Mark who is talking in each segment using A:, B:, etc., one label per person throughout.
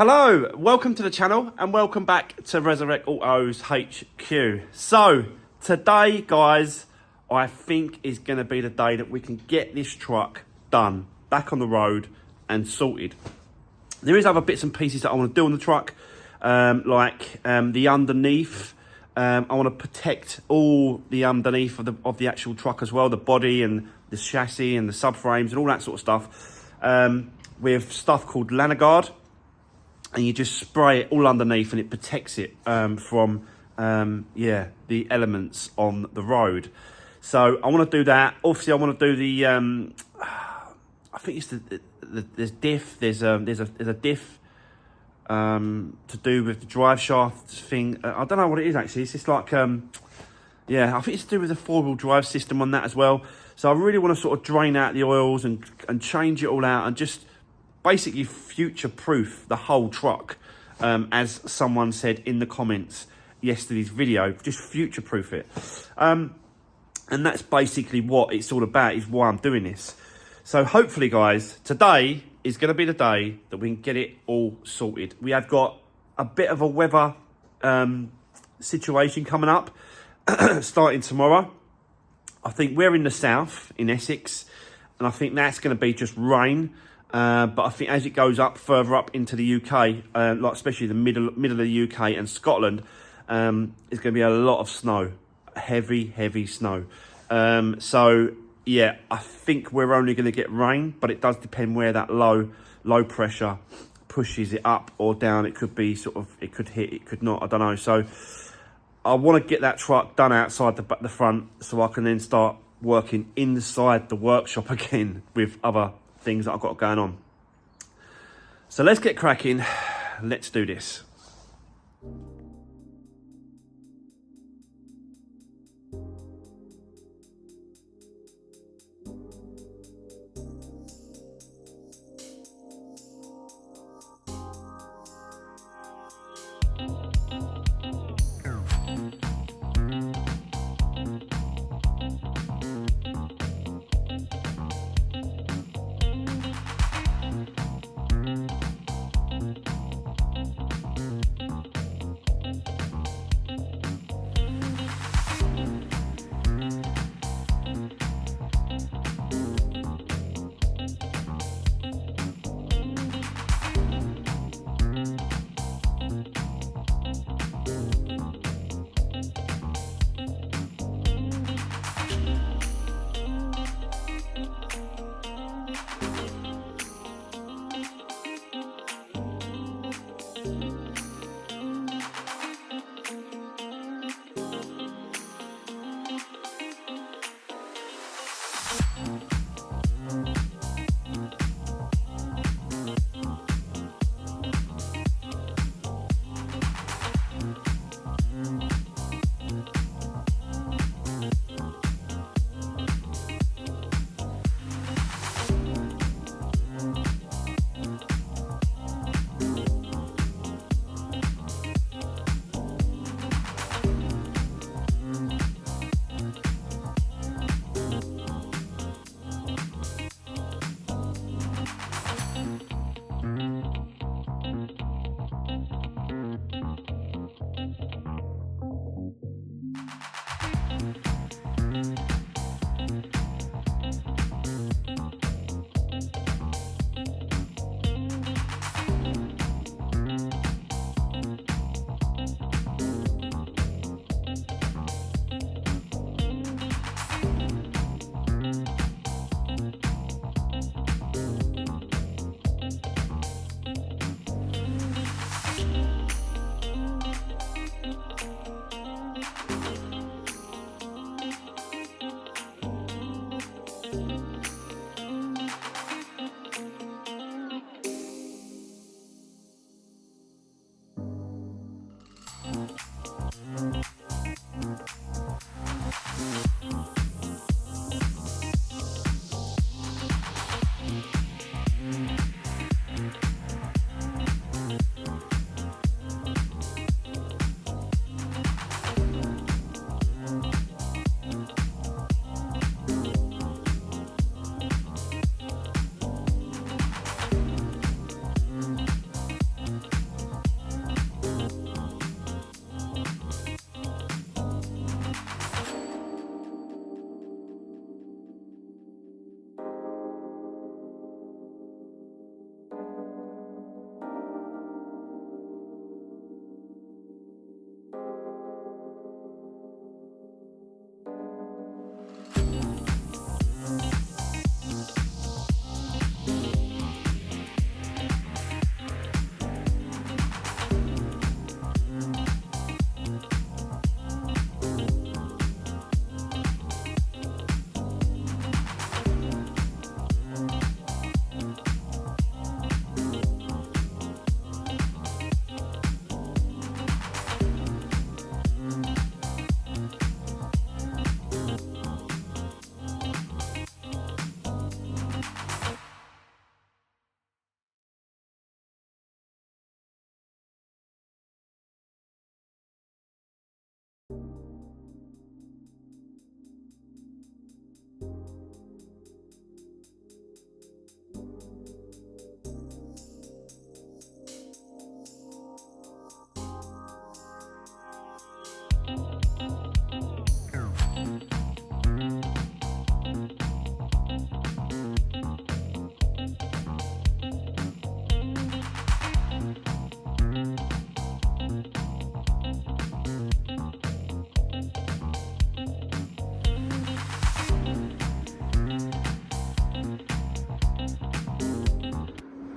A: Hello, welcome to the channel and welcome back to Resurwreck Autos HQ. So today, guys, I think is going to be the day that we can get this truck done, back on the road and sorted. There is other bits and pieces that I want to do on the truck, like the underneath. I want to protect all the underneath of the actual truck as well, the body and the chassis and the subframes and all that sort of stuff, with stuff called Lanagard. And you just spray it all underneath and it protects it from the elements on the road. So I want to do that. Obviously, I want to do the I think it's there's diff. There's a diff to do with the drive shaft thing. I don't know what it is actually. It's just like I think it's to do with the four-wheel drive system on that as well. So I really want to sort of drain out the oils and change it all out and just basically future-proof the whole truck, as someone said in the comments yesterday's video. Just future-proof it, and that's basically what it's all about, is why I'm doing this. So hopefully, guys, today is going to be the day that we can get it all sorted. We have got a bit of a weather situation coming up, starting tomorrow. I think we're in the south, in Essex, and I think that's going to be just rain. But I think as it goes up further up into the UK, like especially the middle of the UK and Scotland, there's going to be a lot of snow, heavy snow. So yeah, I think we're only going to get rain, but it does depend where that low pressure pushes it up or down. It could be sort of, it could hit, it could not, I don't know. So I want to get that truck done outside the front, so I can then start working inside the workshop again with other things that I've got going on. So let's get cracking. Let's do this.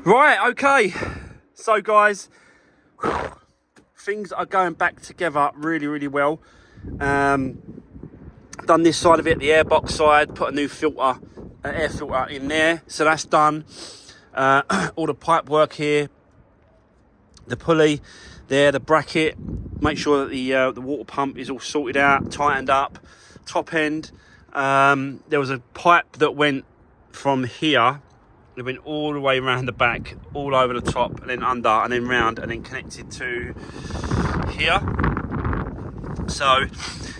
A: Right, okay. So guys, things are going back together really well. Done this side of it, the airbox side, put a new filter, air filter in there, so that's done. All the pipe work here, the pulley there, the bracket, make sure that the water pump is all sorted out, tightened up, top end. There was a pipe that went from here, it went all the way around the back, all over the top, and then under, and then round, and then connected to here. So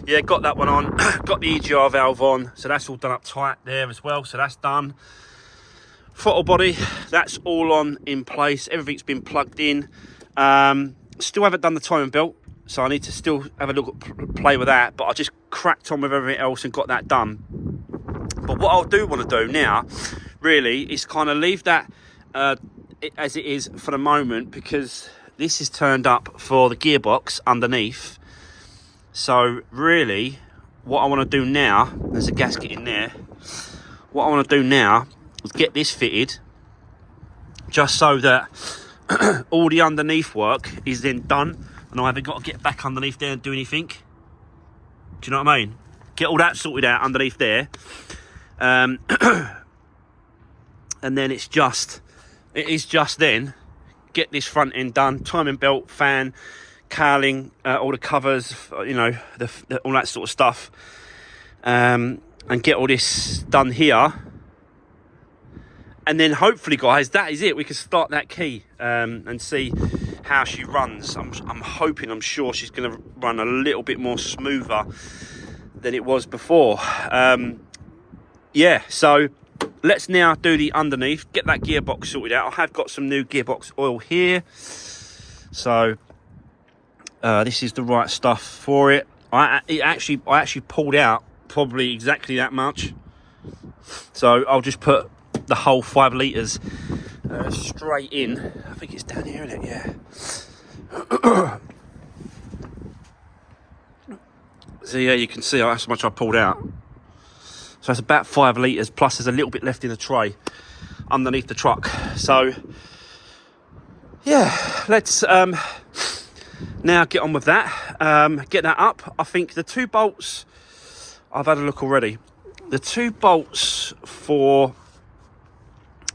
A: yeah, got that one on. Got the EGR valve on, so that's all done up tight there as well, so that's done. Throttle body, that's all on in place, everything's been plugged in. Still haven't done the timing belt, so I need to still have a look at play with that, but I just cracked on with everything else and got that done. But what I do want to do now really is kind of leave that as it is for the moment, because this is turned up for the gearbox underneath. So really what I want to do now, there's a gasket in there, what I want to do now is get this fitted, just so that all the underneath work is then done and I haven't got to get back underneath there and do anything. Do you know what I mean? Get all that sorted out underneath there. And then it is just then get this front end done, timing belt, fan, cowling, all the covers, you know, all that sort of stuff, and get all this done here. And then hopefully, guys, that is it. We can start that key and see how she runs. I'm hoping, I'm sure she's going to run a little bit more smoother than it was before. Yeah, so let's now do the underneath, get that gearbox sorted out. I have got some new gearbox oil here, so this is the right stuff for it. I actually pulled out probably exactly that much, so I'll just put the whole 5 litres straight in. I think it's down here, isn't it? Yeah. So yeah, you can see how much I pulled out. So it's about 5 litres, plus there's a little bit left in the tray underneath the truck. So yeah, let's now get on with that. Get that up. I think the 2 bolts, I've had a look already. The 2 bolts for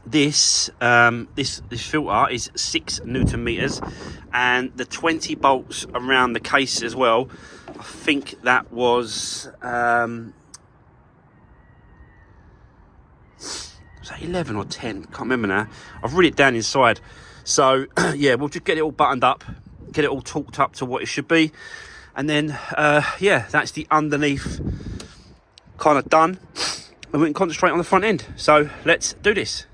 A: this this filter is 6 Newton meters, and the 20 bolts around the case as well, I think that was that 11 or 10, can't remember now. I've written it down inside. So yeah, we'll just get it all buttoned up, get it all torqued up to what it should be, and then yeah, that's the underneath kind of done, and we can concentrate on the front end. So let's do this.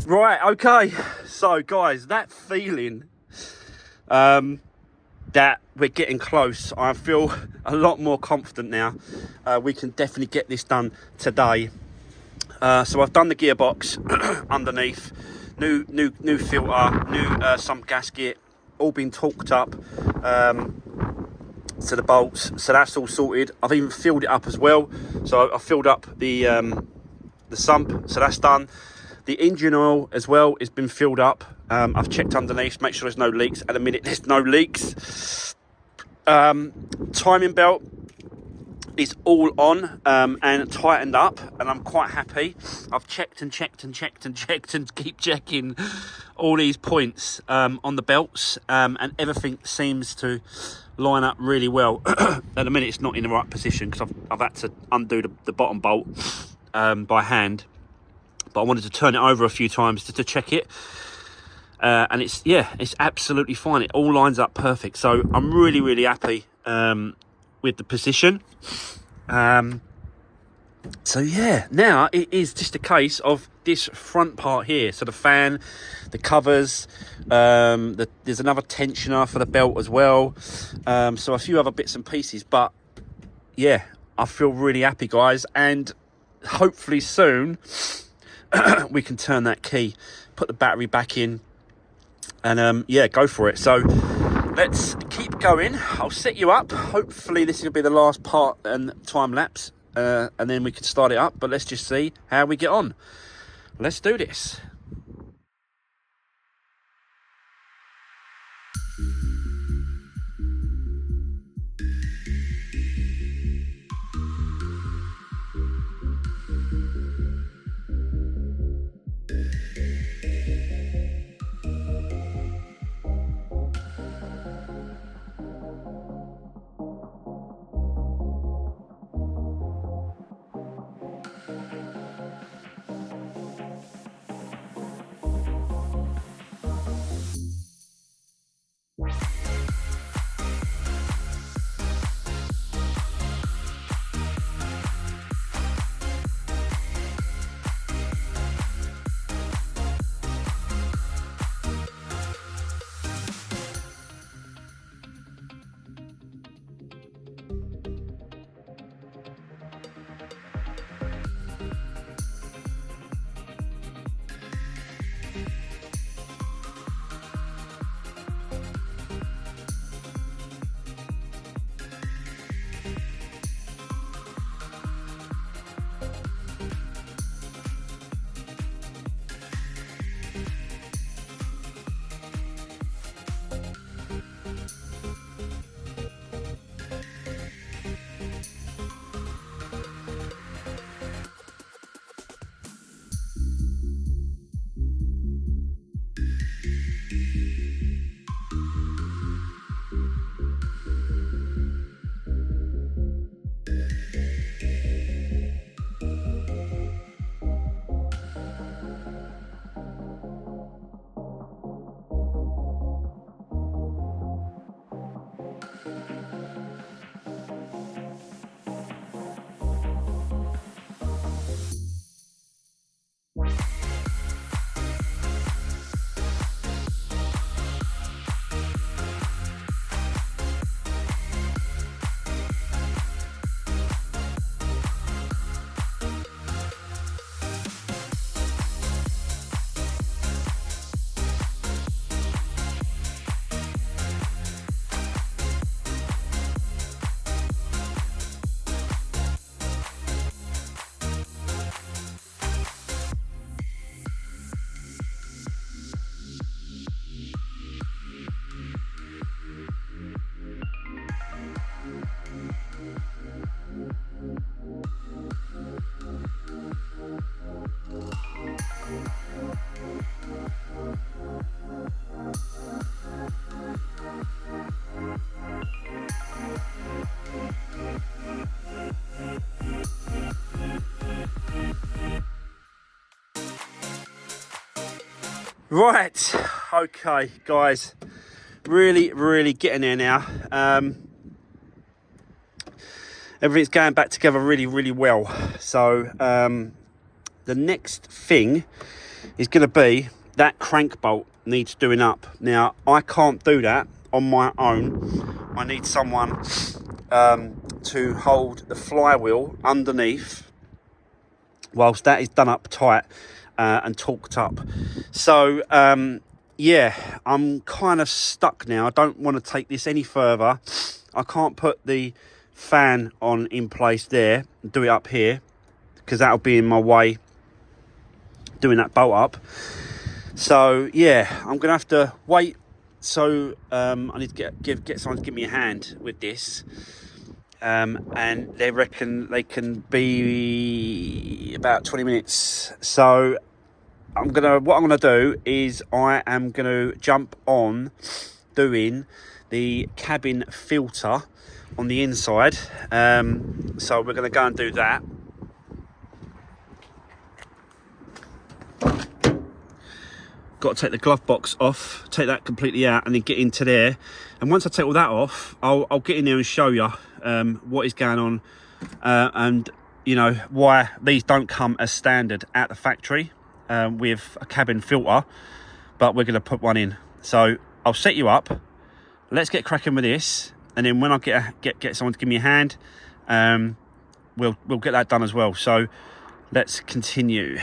A: Right, okay. So, guys, that feeling that we're getting close, I feel a lot more confident now. We can definitely get this done today. So I've done the gearbox underneath, new filter, new some gasket, all been torqued up to the bolts. So that's all sorted. I've even filled it up as well. So I filled up the sump, so that's done. The engine oil as well has been filled up. I've checked underneath, make sure there's no leaks. At the minute, there's no leaks. Timing belt is all on and tightened up, and I'm quite happy. I've checked and checked and checked and checked and keep checking all these points on the belts, and everything seems to line up really well. At the minute, it's not in the right position because I've had to undo the bottom bolt by hand. But I wanted to turn it over a few times to check it. And it's absolutely fine. It all lines up perfect. So I'm really, really happy with the position. So yeah, now it is just a case of this front part here. So the fan, the covers, there's another tensioner for the belt as well. So a few other bits and pieces. But yeah, I feel really happy, guys. And hopefully soon we can turn that key, put the battery back in, and yeah, go for it. So let's keep going. I'll set you up. Hopefully this will be the last part and time lapse, and then we can start it up. But let's just see how we get on. Let's do this. Right, okay, guys, really getting there now. Everything's going back together really well. So the next thing is going to be that crank bolt needs doing up. Now, I can't do that on my own. I need someone to hold the flywheel underneath whilst that is done up tight and torqued up. So, yeah, I'm kind of stuck now. I don't want to take this any further. I can't put the fan on in place there and do it up here because that'll be in my way doing that bolt up. So yeah, I'm gonna have to wait. So I need to get someone to give me a hand with this, and they reckon they can be about 20 minutes. So what I'm gonna do is I am gonna jump on doing the cabin filter on the inside. So we're gonna go and do that. Got to take the glove box off, take that completely out, and then get into there. And once I take all that off, I'll get in there and show you what is going on, and you know why these don't come as standard at the factory with a cabin filter, but we're going to put one in. So I'll set you up. Let's get cracking with this, and then when I get someone to give me a hand, we'll get that done as well. So let's continue.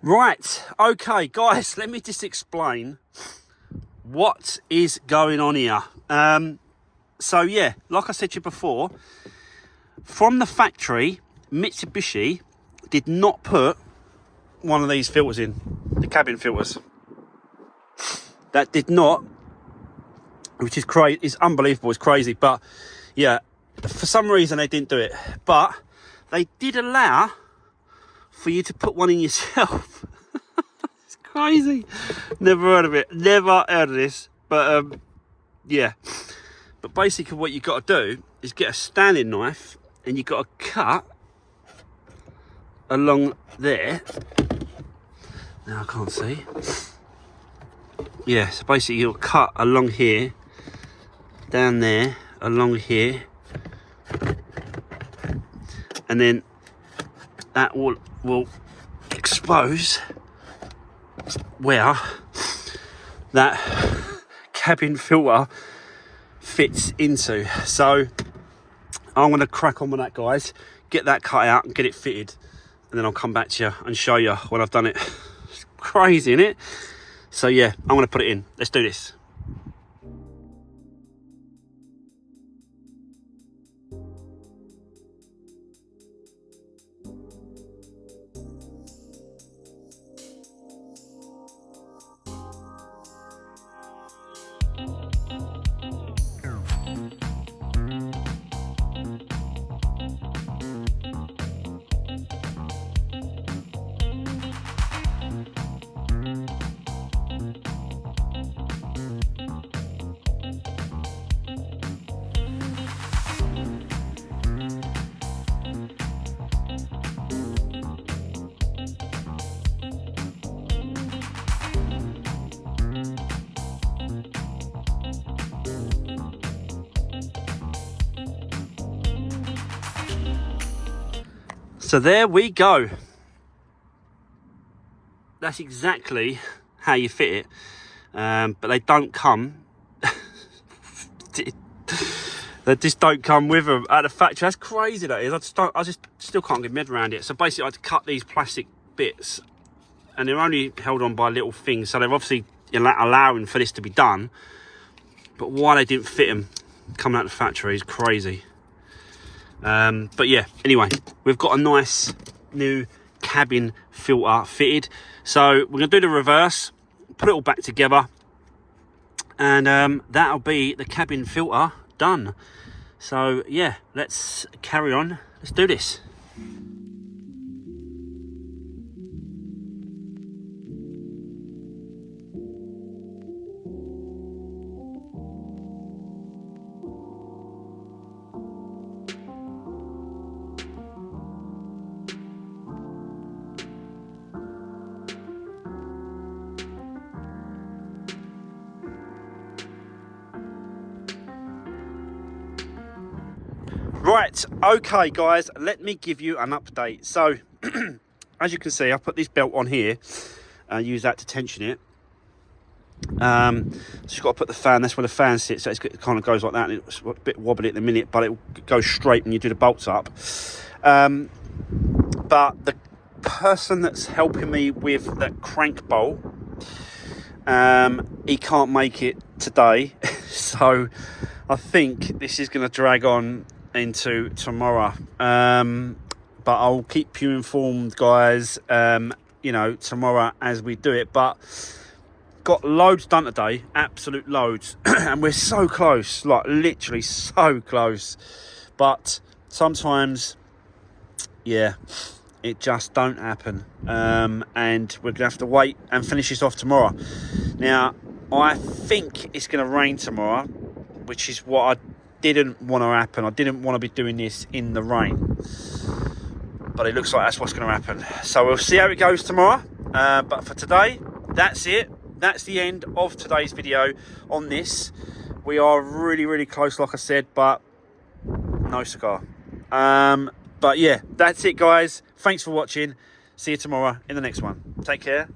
A: Right, okay guys, let me just explain what is going on here. So yeah, like I said to you before, from the factory, Mitsubishi did not put one of these filters in, the cabin filters. That did not, which is crazy, is unbelievable, it's crazy. But yeah, for some reason they didn't do it. But they did allow for you to put one in yourself. It's crazy. Never heard of it. Never heard of this. But yeah. But basically what you got to do is get a standing knife and you got to cut along there. Now I can't see. Yeah, so basically you'll cut along here, down there, along here, and then that will expose where that cabin filter fits into. So I'm going to crack on with that, guys, get that cut out and get it fitted, and then I'll come back to you and show you when I've done it. It's crazy, isn't it? So yeah, I'm going to put it in. Let's do this. So there we go. That's exactly how you fit it, but they don't come. They just don't come with them at the factory. That's crazy. That is. I just still can't get my head around it. So basically, I had to cut these plastic bits and they're only held on by little things, so they're obviously allowing for this to be done. But why they didn't fit them coming out of the factory is crazy. But yeah, anyway, we've got a nice new cabin filter fitted, so we're gonna do the reverse, put it all back together, and that'll be the cabin filter done. So yeah, let's carry on, let's do this. Right, okay guys, let me give you an update. So as you can see, I put this belt on here and use that to tension it. So you've got to put the fan, that's where the fan sits, so it kind of goes like that, and it's a bit wobbly at the minute, but it goes straight when you do the bolts up. But the person that's helping me with the crank bolt, he can't make it today, so I think this is going to drag on into tomorrow. But I'll keep you informed, guys, you know, tomorrow as we do it. But got loads done today, absolute loads. And we're so close, like literally so close. But sometimes, yeah, it just don't happen. And we're gonna have to wait and finish this off tomorrow. Now, I think it's gonna rain tomorrow, which is what I didn't want to happen. I didn't want to be doing this in the rain, but it looks like that's what's going to happen. So we'll see how it goes tomorrow. But for today, that's it. That's the end of today's video on this. We are really, really close, like I said, but no cigar. But yeah, that's it, guys. Thanks for watching. See you tomorrow in the next one. Take care.